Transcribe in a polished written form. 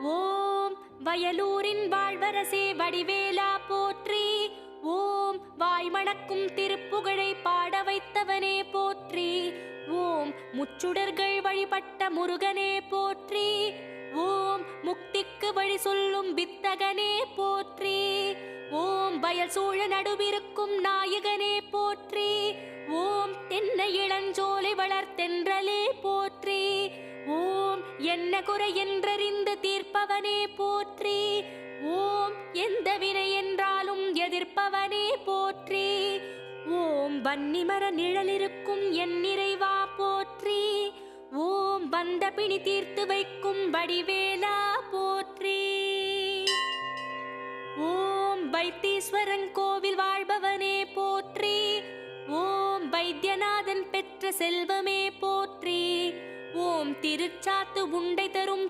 ஓம் வயலூரின் வாழ்வரசே வடிவேலா போற்றி. ஓம் வாய்மணக்கும் திருப்புகழை பாட வைத்தவனே போற்றி. ஓம் முச்சுடர்கள் வழிபட்ட முருகனே போற்றி. ஓம் முக்திக்கு வழி சொல்லும் வித்தகனே போற்றி. ஓம் வயல் சூழ நடுவிருக்கும் நாயகனே போற்றி. ஓம் தென்னை இளஞ்சோலை வளர்த்தென்றலே போற்றி. ஓம் என்ன குறை என்றறிந்து தீர்ப்பவனே போற்றி. ஓம் எந்த வினை என்றாலும் எதிர்ப்பவனே போற்றி. ஓம் வன்னிமர நிழலிருக்கும் என் நிறைவா போற்றி. ஓம் வந்த பிணி தீர்த்து வைக்கும் வடிவேலா போற்றி. ஓம் வைத்தீஸ்வரன் கோவில் வாழ்பவனே போற்றி. ஓம் வைத்தியநாதன் பெற்ற செல்வமே போற்றி. ஓம் திருச்சாத்து உண்டை தரும்